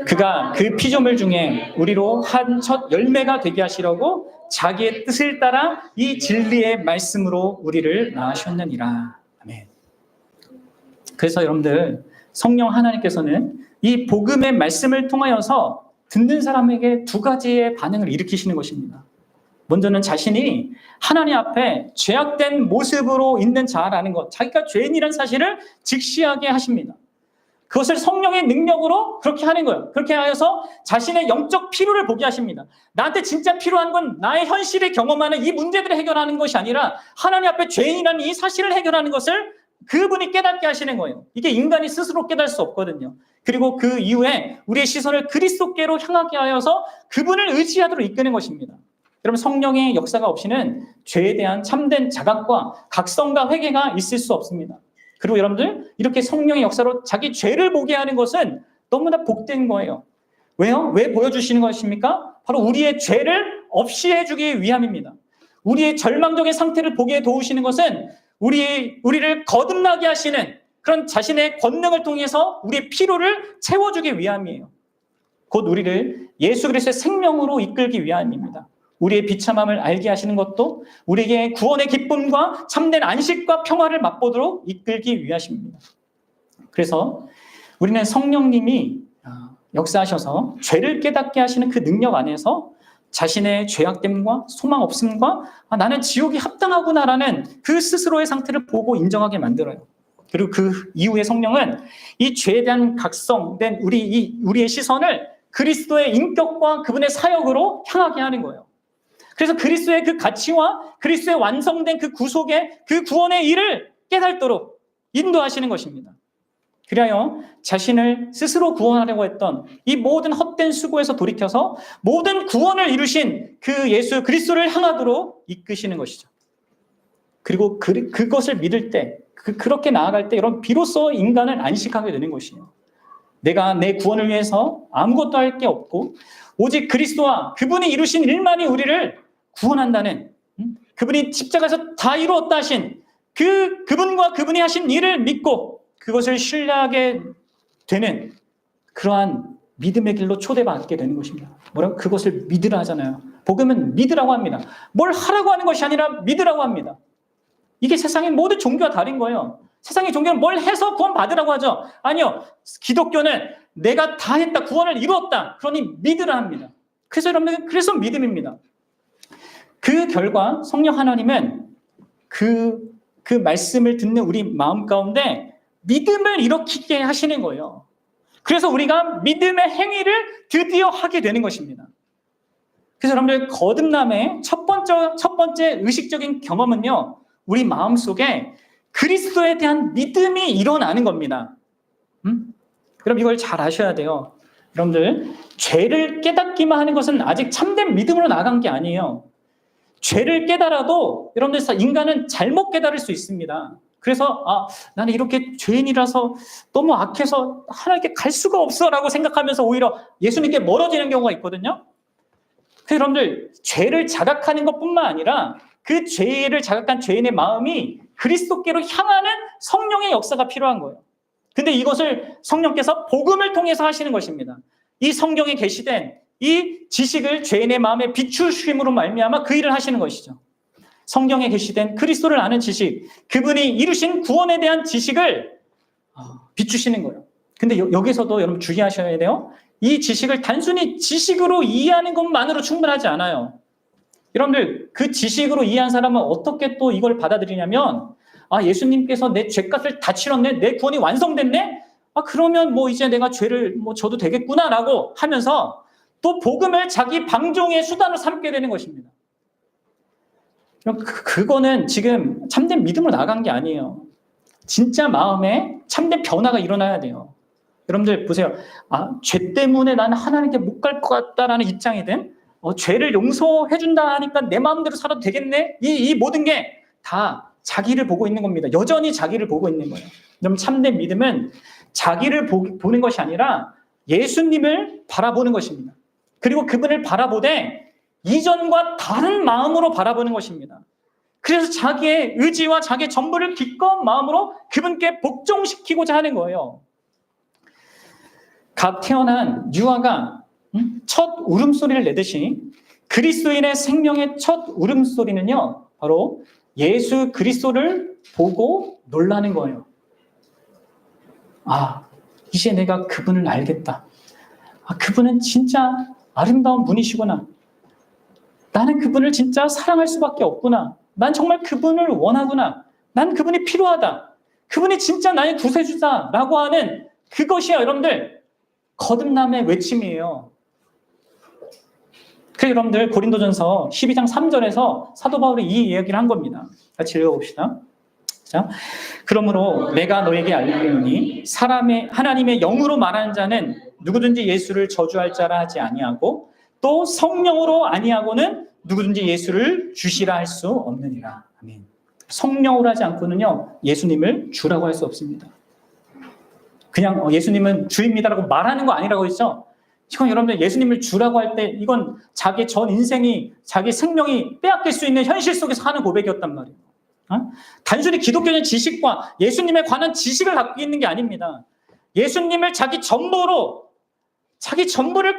그가 그 피조물 중에 우리로 한 첫 열매가 되게 하시려고 자기의 뜻을 따라 이 진리의 말씀으로 우리를 낳으셨느니라. 아멘. 그래서 여러분들, 성령 하나님께서는 이 복음의 말씀을 통하여서 듣는 사람에게 두 가지의 반응을 일으키시는 것입니다. 먼저는 자신이 하나님 앞에 죄악된 모습으로 있는 자라는 것, 자기가 죄인이라는 사실을 직시하게 하십니다. 그것을 성령의 능력으로 그렇게 하는 거예요. 그렇게 하여서 자신의 영적 필요를 보게 하십니다. 나한테 진짜 필요한 건 나의 현실에 경험하는 이 문제들을 해결하는 것이 아니라 하나님 앞에 죄인이라는 이 사실을 해결하는 것을 그분이 깨닫게 하시는 거예요. 이게 인간이 스스로 깨달을 수 없거든요. 그리고 그 이후에 우리의 시선을 그리스도께로 향하게 하여서 그분을 의지하도록 이끄는 것입니다. 여러분, 성령의 역사가 없이는 죄에 대한 참된 자각과 각성과 회개가 있을 수 없습니다. 그리고 여러분들, 이렇게 성령의 역사로 자기 죄를 보게 하는 것은 너무나 복된 거예요. 왜요? 왜 보여주시는 것입니까? 바로 우리의 죄를 없이 해주기 위함입니다. 우리의 절망적인 상태를 보게 도우시는 것은 우리를 거듭나게 하시는 그런 자신의 권능을 통해서 우리의 필요를 채워주기 위함이에요. 곧 우리를 예수 그리스도의 생명으로 이끌기 위함입니다. 우리의 비참함을 알게 하시는 것도 우리에게 구원의 기쁨과 참된 안식과 평화를 맛보도록 이끌기 위하십니다. 그래서 우리는 성령님이 역사하셔서 죄를 깨닫게 하시는 그 능력 안에서 자신의 죄악됨과 소망 없음과 나는 지옥이 합당하구나라는 그 스스로의 상태를 보고 인정하게 만들어요. 그리고 그 이후에 성령은 이 죄에 대한 각성된 우리의 시선을 그리스도의 인격과 그분의 사역으로 향하게 하는 거예요. 그래서 그리스도의 그 가치와 그리스도의 완성된 그 구속의 그 구원의 일을 깨닫도록 인도하시는 것입니다. 그리하여 자신을 스스로 구원하려고 했던 이 모든 헛된 수고에서 돌이켜서 모든 구원을 이루신 그 예수 그리스도를 향하도록 이끄시는 것이죠. 그리고 그것을 믿을 때, 그렇게 나아갈 때 여러분 비로소 인간은 안식하게 되는 것이에요. 내가 내 구원을 위해서 아무것도 할 게 없고 오직 그리스도와 그분이 이루신 일만이 우리를 구원한다는, 그분이 십자가에서 다 이루었다 하신 그분과 그분이 하신 일을 믿고 그것을 신뢰하게 되는 그러한 믿음의 길로 초대받게 되는 것입니다. 뭐라고? 그것을 믿으라 하잖아요. 복음은 믿으라고 합니다. 뭘 하라고 하는 것이 아니라 믿으라고 합니다. 이게 세상의 모든 종교와 다른 거예요. 세상의 종교는 뭘 해서 구원 받으라고 하죠. 아니요. 기독교는 내가 다 했다, 구원을 이루었다, 그러니 믿으라 합니다. 그래서 여러분, 그래서 믿음입니다. 그 결과 성령 하나님은 그 말씀을 듣는 우리 마음 가운데 믿음을 일으키게 하시는 거예요. 그래서 우리가 믿음의 행위를 드디어 하게 되는 것입니다. 그래서 여러분들 거듭남의 첫 번째 의식적인 경험은요, 우리 마음속에 그리스도에 대한 믿음이 일어나는 겁니다. 그럼 이걸 잘 아셔야 돼요. 여러분들 죄를 깨닫기만 하는 것은 아직 참된 믿음으로 나아간 게 아니에요. 죄를 깨달아도 여러분들 인간은 잘못 깨달을 수 있습니다. 그래서 나는 이렇게 죄인이라서 너무 악해서 하나님께 갈 수가 없어라고 생각하면서 오히려 예수님께 멀어지는 경우가 있거든요. 그래서 여러분들 죄를 자각하는 것뿐만 아니라 그 죄를 자각한 죄인의 마음이 그리스도께로 향하는 성령의 역사가 필요한 거예요. 근데 이것을 성령께서 복음을 통해서 하시는 것입니다. 이 성경에 계시된 이 지식을 죄인의 마음에 비추심으로 말미암아 그 일을 하시는 것이죠. 성경에 계시된 그리스도를 아는 지식, 그분이 이루신 구원에 대한 지식을 비추시는 거예요. 근데 여기서도 여러분 주의하셔야 돼요. 이 지식을 단순히 지식으로 이해하는 것만으로 충분하지 않아요. 여러분들 그 지식으로 이해한 사람은 어떻게 또 이걸 받아들이냐면 예수님께서 내 죄값을 다 치렀네, 내 구원이 완성됐네, 그러면 뭐 이제 내가 죄를 져도 되겠구나라고 하면서 또 복음을 자기 방종의 수단으로 삼게 되는 것입니다. 그거는 지금 참된 믿음으로 나간 게 아니에요. 진짜 마음에 참된 변화가 일어나야 돼요. 여러분들 보세요. 죄 때문에 나는 하나님께 못 갈 것 같다라는 입장이든 죄를 용서해 준다 하니까 내 마음대로 살아도 되겠네, 이 모든 게 다 자기를 보고 있는 겁니다. 여전히 자기를 보고 있는 거예요. 그럼 참된 믿음은 자기를 보는 것이 아니라 예수님을 바라보는 것입니다. 그리고 그분을 바라보되 이전과 다른 마음으로 바라보는 것입니다. 그래서 자기의 의지와 자기의 전부를 기꺼운 마음으로 그분께 복종시키고자 하는 거예요. 갓 태어난 유아가 첫 울음소리를 내듯이 그리스도인의 생명의 첫 울음소리는요, 바로 예수 그리스도를 보고 놀라는 거예요. 이제 내가 그분을 알겠다. 그분은 진짜 아름다운 분이시구나. 나는 그분을 진짜 사랑할 수밖에 없구나. 난 정말 그분을 원하구나. 난 그분이 필요하다. 그분이 진짜 나의 구세주다라고 하는 그것이 여러분들 거듭남의 외침이에요. 그래서 여러분들 고린도전서 12장 3절에서 사도 바울이 이 이야기를 한 겁니다. 같이 읽어봅시다. 자, 그러므로 내가 너에게 알리노니 하나님의 영으로 말하는 자는 누구든지 예수를 저주할 자라 하지 아니하고 또 성령으로 아니하고는 누구든지 예수를 주시라 할 수 없느니라. 아멘. 성령으로 하지 않고는요, 예수님을 주라고 할 수 없습니다. 그냥 예수님은 주입니다라고 말하는 거 아니라고 했죠. 이건 여러분들 예수님을 주라고 할 때 이건 자기 전 인생이, 자기 생명이 빼앗길 수 있는 현실 속에서 하는 고백이었단 말이에요. 단순히 기독교적인 지식과 예수님에 관한 지식을 갖고 있는 게 아닙니다. 예수님을 자기 전부를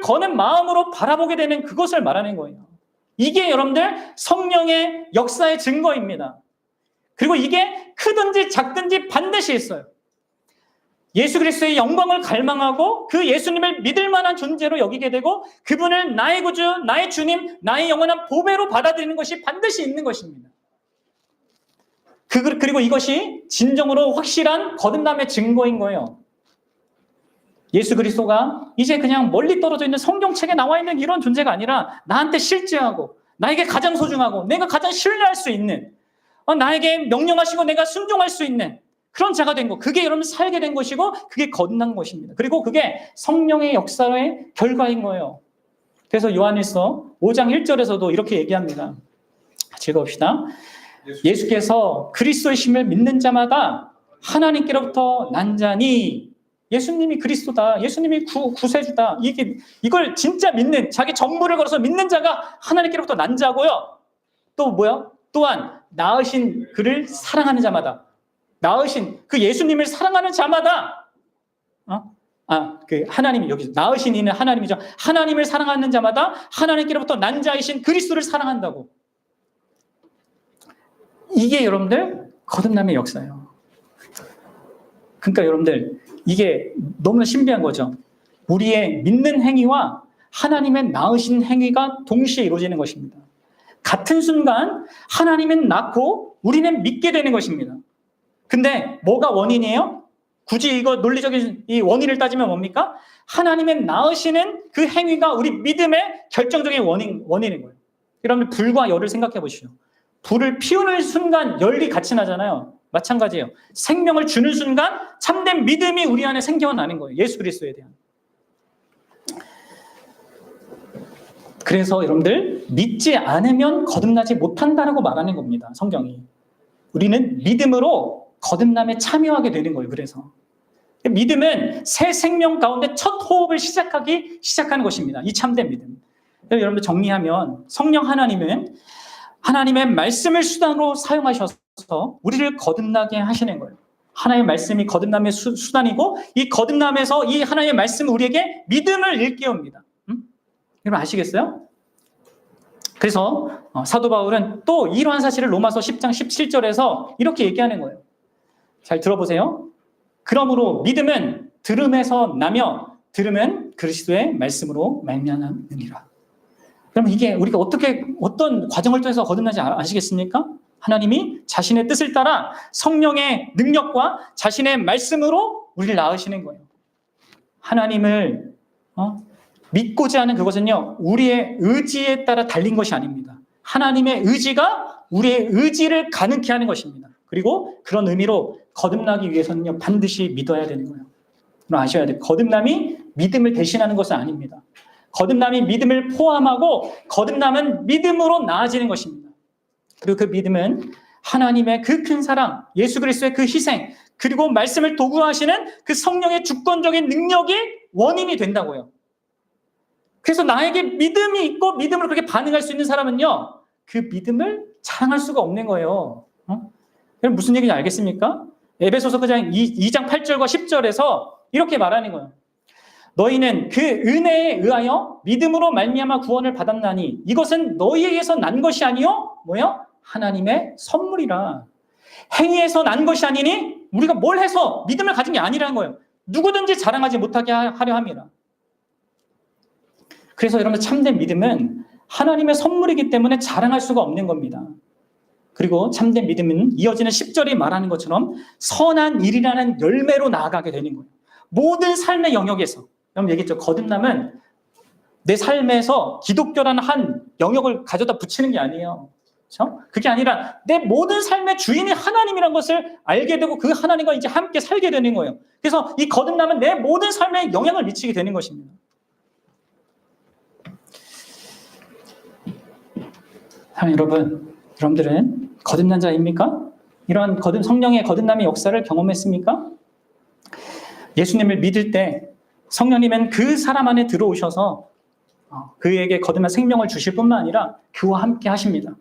거는 마음으로 바라보게 되는 그것을 말하는 거예요. 이게 여러분들 성령의 역사의 증거입니다. 그리고 이게 크든지 작든지 반드시 있어요. 예수 그리스도의 영광을 갈망하고 그 예수님을 믿을 만한 존재로 여기게 되고 그분을 나의 구주, 나의 주님, 나의 영원한 보배로 받아들이는 것이 반드시 있는 것입니다. 그리고 이것이 진정으로 확실한 거듭남의 증거인 거예요. 예수 그리스도가 이제 그냥 멀리 떨어져 있는 성경책에 나와 있는 이런 존재가 아니라 나한테 실제하고 나에게 가장 소중하고 내가 가장 신뢰할 수 있는 나에게 명령하시고 내가 순종할 수 있는 그런 자가 된 것. 그게 여러분 살게 된 것이고 그게 거듭난 것입니다. 그리고 그게 성령의 역사의 결과인 거예요. 그래서 요한일서 5장 1절에서도 이렇게 얘기합니다. 같이 읽어봅시다. 예수께서 그리스도의 심을 믿는 자마다 하나님께로부터 난 자니 예수님이 그리스도다. 예수님이 구세주다. 이걸 진짜 믿는 자기 전부를 걸어서 믿는 자가 하나님께로부터 난 자고요. 또 뭐야? 또한 낳으신 그를 사랑하는 자마다 낳으신 그 예수님을 사랑하는 자마다 하나님이 여기 낳으신 이는 하나님이죠. 하나님을 사랑하는 자마다 하나님께로부터 난 자이신 그리스도를 사랑한다고. 이게 여러분들 거듭남의 역사예요. 그러니까 여러분들 이게 너무나 신비한 거죠. 우리의 믿는 행위와 하나님의 낳으신 행위가 동시에 이루어지는 것입니다. 같은 순간 하나님은 낳고 우리는 믿게 되는 것입니다. 근데 뭐가 원인이에요? 굳이 이거 논리적인 이 원인을 따지면 뭡니까? 하나님의 낳으시는 그 행위가 우리 믿음의 결정적인 원인인 거예요. 여러분 불과 열을 생각해 보시죠. 불을 피우는 순간 열이 같이 나잖아요. 마찬가지예요. 생명을 주는 순간 참된 믿음이 우리 안에 생겨나는 거예요. 예수 그리스도에 대한. 그래서 여러분들 믿지 않으면 거듭나지 못한다라고 말하는 겁니다. 성경이. 우리는 믿음으로 거듭남에 참여하게 되는 거예요. 그래서 믿음은 새 생명 가운데 첫 호흡을 시작하는 것입니다. 이 참된 믿음. 여러분들 정리하면 성령 하나님은 하나님의 말씀을 수단으로 사용하셔서 우리를 거듭나게 하시는 거예요. 하나님의 말씀이 거듭남의 수단이고 이 거듭남에서 이 하나님의 말씀은 우리에게 믿음을 일깨웁니다. 여러분 아시겠어요? 그래서 사도 바울은 또 이러한 사실을 로마서 10장 17절에서 이렇게 얘기하는 거예요. 잘 들어보세요. 그러므로 믿음은 들음에서 나며 들음은 그리스도의 말씀으로 말미암느니라. 그럼 이게 우리가 어떤 과정을 통해서 거듭나지 아시겠습니까? 하나님이 자신의 뜻을 따라 성령의 능력과 자신의 말씀으로 우리를 낳으시는 거예요. 하나님을 믿고자 하는 그것은요, 우리의 의지에 따라 달린 것이 아닙니다. 하나님의 의지가 우리의 의지를 가능케 하는 것입니다. 그리고 그런 의미로 거듭나기 위해서는요, 반드시 믿어야 되는 거예요. 그럼 아셔야 돼요. 거듭남이 믿음을 대신하는 것은 아닙니다. 거듭남이 믿음을 포함하고 거듭남은 믿음으로 나아지는 것입니다. 그리고 그 믿음은 하나님의 그 큰 사랑, 예수 그리스도의 그 희생, 그리고 말씀을 도구하시는 그 성령의 주권적인 능력이 원인이 된다고요. 그래서 나에게 믿음이 있고 믿음으로 그렇게 반응할 수 있는 사람은요, 그 믿음을 자랑할 수가 없는 거예요. 여러분 무슨 얘기인지 알겠습니까? 에베소서 2장 8절과 10절에서 이렇게 말하는 거예요. 너희는 그 은혜에 의하여 믿음으로 말미암아 구원을 받았나니 이것은 너희에게서 난 것이 아니요 뭐요? 하나님의 선물이라. 행위에서 난 것이 아니니 우리가 뭘 해서 믿음을 가진 게 아니라는 거예요. 누구든지 자랑하지 못하게 하려 합니다. 그래서 여러분 참된 믿음은 하나님의 선물이기 때문에 자랑할 수가 없는 겁니다. 그리고 참된 믿음은 이어지는 10절이 말하는 것처럼 선한 일이라는 열매로 나아가게 되는 거예요. 모든 삶의 영역에서. 여러분 얘기했죠. 거듭남은 내 삶에서 기독교라는 한 영역을 가져다 붙이는 게 아니에요. 그렇죠? 그게 아니라 내 모든 삶의 주인이 하나님이라는 것을 알게 되고 그 하나님과 이제 함께 살게 되는 거예요. 그래서 이 거듭남은 내 모든 삶에 영향을 미치게 되는 것입니다. 여러분, 여러분들은 거듭난 자입니까? 이러한 성령의 거듭남의 역사를 경험했습니까? 예수님을 믿을 때 성령님은 그 사람 안에 들어오셔서 그에게 거듭난 생명을 주실 뿐만 아니라 그와 함께 하십니다.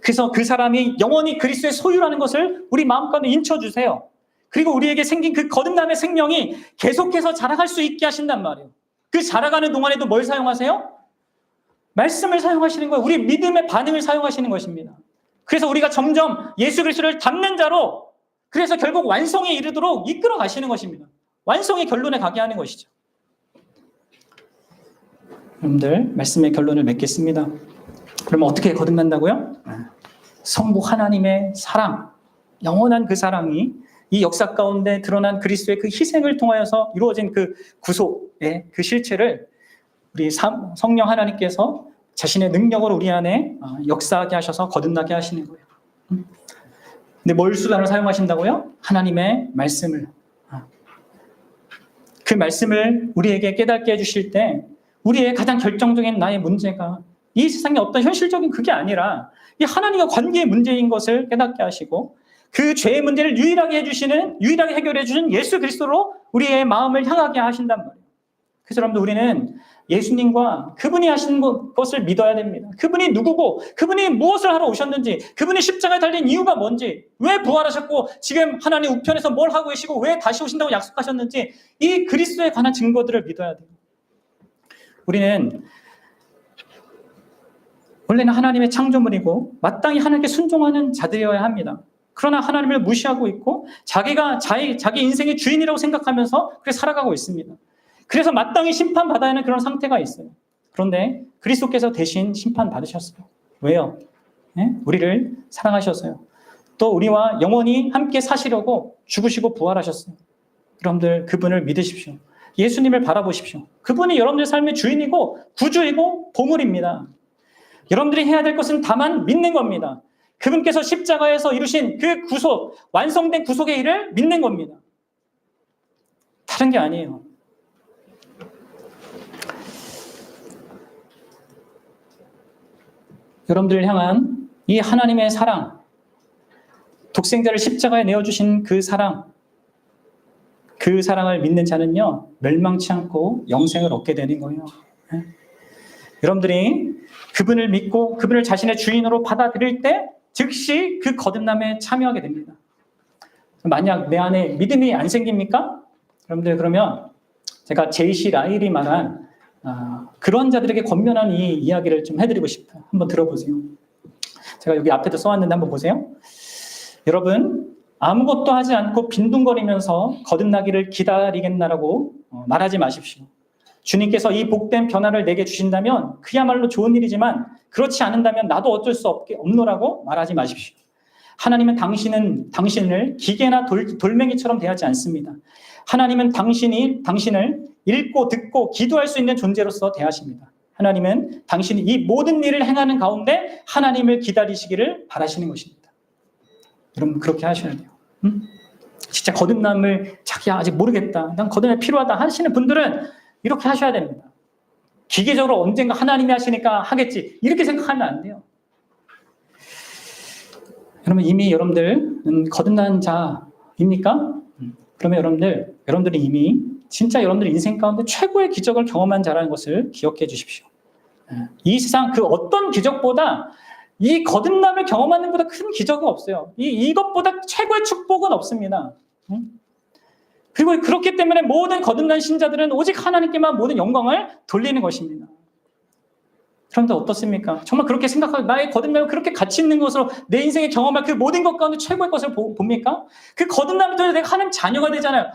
그래서 그 사람이 영원히 그리스도의 소유라는 것을 우리 마음가운데 인쳐주세요. 그리고 우리에게 생긴 그 거듭남의 생명이 계속해서 자라갈 수 있게 하신단 말이에요. 그 자라가는 동안에도 뭘 사용하세요? 말씀을 사용하시는 거예요. 우리 믿음의 반응을 사용하시는 것입니다. 그래서 우리가 점점 예수 그리스도를 닮는 자로 그래서 결국 완성에 이르도록 이끌어 가시는 것입니다. 완성의 결론에 가게 하는 것이죠. 여러분들, 말씀의 결론을 맺겠습니다. 그러면 어떻게 거듭난다고요? 성부 하나님의 사랑, 영원한 그 사랑이 이 역사 가운데 드러난 그리스도의 그 희생을 통하여서 이루어진 그 구속의 그 실체를 우리 성령 하나님께서 자신의 능력으로 우리 안에 역사하게 하셔서 거듭나게 하시는 거예요. 근데 뭘 수단으로 사용하신다고요? 하나님의 말씀을. 그 말씀을 우리에게 깨닫게 해주실 때 우리의 가장 결정적인 나의 문제가 이 세상의 어떤 현실적인 그게 아니라 이 하나님과 관계의 문제인 것을 깨닫게 하시고 그 죄의 문제를 유일하게 해결해 주신 예수 그리스도로 우리의 마음을 향하게 하신단 말이에요. 그래서 여러분들, 우리는 예수님과 그분이 하신 것을 믿어야 됩니다. 그분이 누구고, 그분이 무엇을 하러 오셨는지, 그분이 십자가에 달린 이유가 뭔지, 왜 부활하셨고 지금 하나님 우편에서 뭘 하고 계시고 왜 다시 오신다고 약속하셨는지, 이 그리스도에 관한 증거들을 믿어야 돼요. 우리는 원래는 하나님의 창조물이고 마땅히 하나님께 순종하는 자들이어야 합니다. 그러나 하나님을 무시하고 있고 자기가 자기 인생의 주인이라고 생각하면서 그렇게 살아가고 있습니다. 그래서 마땅히 심판받아야 하는 그런 상태가 있어요. 그런데 그리스도께서 대신 심판받으셨어요. 왜요? 네? 우리를 사랑하셔서요. 또 우리와 영원히 함께 사시려고 죽으시고 부활하셨어요. 여러분들, 그분을 믿으십시오. 예수님을 바라보십시오. 그분이 여러분들의 삶의 주인이고 구주이고 보물입니다. 여러분들이 해야 될 것은 다만 믿는 겁니다. 그분께서 십자가에서 이루신 그 구속, 완성된 구속의 일을 믿는 겁니다. 다른 게 아니에요. 여러분들을 향한 이 하나님의 사랑, 독생자를 십자가에 내어주신 그 사랑, 그 사랑을 믿는 자는요, 멸망치 않고 영생을 얻게 되는 거예요. 여러분들이 그분을 믿고 그분을 자신의 주인으로 받아들일 때 즉시 그 거듭남에 참여하게 됩니다. 만약 내 안에 믿음이 안 생깁니까? 여러분들, 그러면 제가 제이시 라일이 말한 그런 자들에게 권면한 이 이야기를 좀 해드리고 싶어요. 한번 들어보세요. 제가 여기 앞에도 써왔는데 한번 보세요. 여러분, 아무것도 하지 않고 빈둥거리면서 거듭나기를 기다리겠나라고 말하지 마십시오. 주님께서 이 복된 변화를 내게 주신다면 그야말로 좋은 일이지만 그렇지 않는다면 나도 어쩔 수 없노라고 말하지 마십시오. 하나님은 당신을 기계나 돌멩이처럼 대하지 않습니다. 하나님은 당신을 읽고 듣고 기도할 수 있는 존재로서 대하십니다. 하나님은 당신이 이 모든 일을 행하는 가운데 하나님을 기다리시기를 바라시는 것입니다. 여러분, 그렇게 하셔야 돼요. 진짜 거듭남을 자기야 아직 모르겠다, 난 거듭남이 필요하다 하시는 분들은 이렇게 하셔야 됩니다. 기계적으로 언젠가 하나님이 하시니까 하겠지, 이렇게 생각하면 안 돼요. 여러분, 이미 여러분들은 거듭난 자입니까? 그러면 여러분들이 이미 진짜 여러분들 인생 가운데 최고의 기적을 경험한 자라는 것을 기억해 주십시오. 이 세상 그 어떤 기적보다 이 거듭남을 경험하는 것보다 큰 기적은 없어요. 이것보다 최고의 축복은 없습니다. 그리고 그렇기 때문에 모든 거듭난 신자들은 오직 하나님께만 모든 영광을 돌리는 것입니다. 그런데 어떻습니까? 정말 그렇게 생각하고 나의 거듭남이 그렇게 가치 있는 것으로 내 인생에 경험할 그 모든 것 가운데 최고의 것을 봅니까? 그 거듭남을 통해 내가 하나님 자녀가 되잖아요.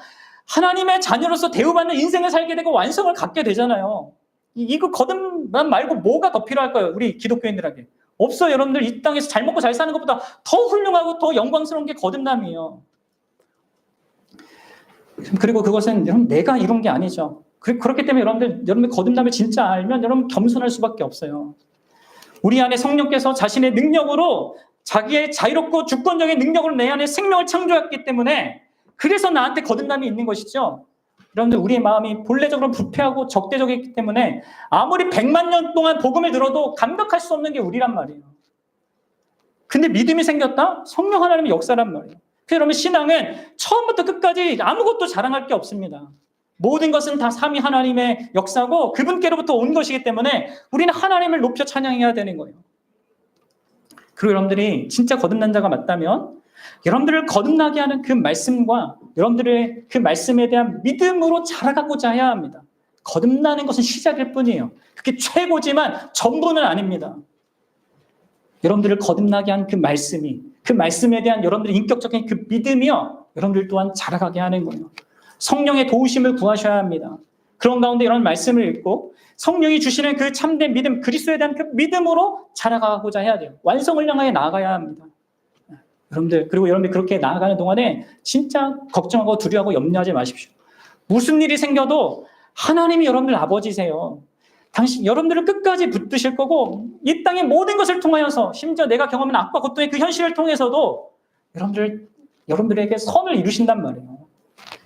하나님의 자녀로서 대우받는 인생을 살게 되고 완성을 갖게 되잖아요. 이거 거듭남 말고 뭐가 더 필요할까요? 우리 기독교인들에게. 없어요. 여러분들, 이 땅에서 잘 먹고 잘 사는 것보다 더 훌륭하고 더 영광스러운 게 거듭남이에요. 그리고 그것은 여러분 내가 이룬 게 아니죠. 그렇기 때문에 여러분들 거듭남을 진짜 알면 여러분 겸손할 수밖에 없어요. 우리 안에 성령께서 자신의 능력으로 자기의 자유롭고 주권적인 능력으로 내 안에 생명을 창조했기 때문에 그래서 나한테 거듭남이 있는 것이죠. 여러분들, 우리의 마음이 본래적으로 부패하고 적대적이기 때문에 아무리 100만 년 동안 복음을 들어도 감각할 수 없는 게 우리란 말이에요. 근데 믿음이 생겼다? 성령 하나님의 역사란 말이에요. 그래서 여러분, 신앙은 처음부터 끝까지 아무것도 자랑할 게 없습니다. 모든 것은 다 삼위 하나님의 역사고 그분께로부터 온 것이기 때문에 우리는 하나님을 높여 찬양해야 되는 거예요. 그리고 여러분들이 진짜 거듭난 자가 맞다면 여러분들을 거듭나게 하는 그 말씀과 여러분들의 그 말씀에 대한 믿음으로 자라가고자 해야 합니다. 거듭나는 것은 시작일 뿐이에요. 그게 최고지만 전부는 아닙니다. 여러분들을 거듭나게 한 그 말씀이, 그 말씀에 대한 여러분들의 인격적인 그 믿음이요, 여러분들 또한 자라가게 하는 거예요. 성령의 도우심을 구하셔야 합니다. 그런 가운데 이런 말씀을 읽고 성령이 주시는 그 참된 믿음, 그리스도에 대한 그 믿음으로 자라가고자 해야 돼요. 완성을 향하여 나아가야 합니다. 여러분들, 그리고 여러분들 그렇게 나아가는 동안에 진짜 걱정하고 두려워하고 염려하지 마십시오. 무슨 일이 생겨도 하나님이 여러분들 아버지세요. 여러분들을 끝까지 붙드실 거고, 이 땅의 모든 것을 통하여서, 심지어 내가 경험한 악과 고통의 그 현실을 통해서도 여러분들에게 선을 이루신단 말이에요.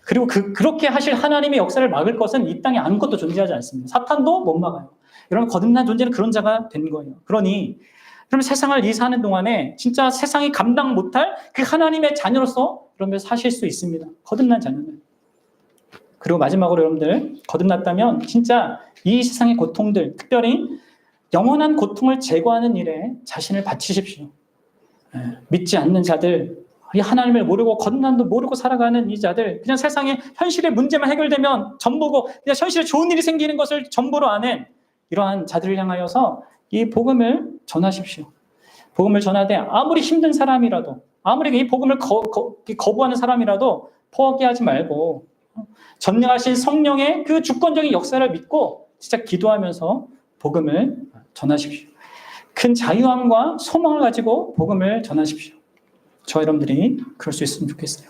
그리고 그렇게 하실 하나님의 역사를 막을 것은 이 땅에 아무것도 존재하지 않습니다. 사탄도 못 막아요. 여러분, 거듭난 존재는 그런 자가 된 거예요. 그러니 그러면 세상을 이 사는 동안에 진짜 세상이 감당 못할 그 하나님의 자녀로서 여러분들 사실 수 있습니다. 거듭난 자녀는. 그리고 마지막으로 여러분들, 거듭났다면 진짜 이 세상의 고통들, 특별히 영원한 고통을 제거하는 일에 자신을 바치십시오. 믿지 않는 자들, 이 하나님을 모르고 거듭남도 모르고 살아가는 이 자들, 그냥 세상의 현실의 문제만 해결되면 전부고 그냥 현실에 좋은 일이 생기는 것을 전부로 아는 이러한 자들을 향하여서 이 복음을 전하십시오. 복음을 전하되 아무리 힘든 사람이라도, 아무리 이 복음을 거부하는 사람이라도 포기하지 말고 전능하신 성령의 그 주권적인 역사를 믿고 진짜 기도하면서 복음을 전하십시오. 큰 자유함과 소망을 가지고 복음을 전하십시오. 저와 여러분들이 그럴 수 있으면 좋겠어요.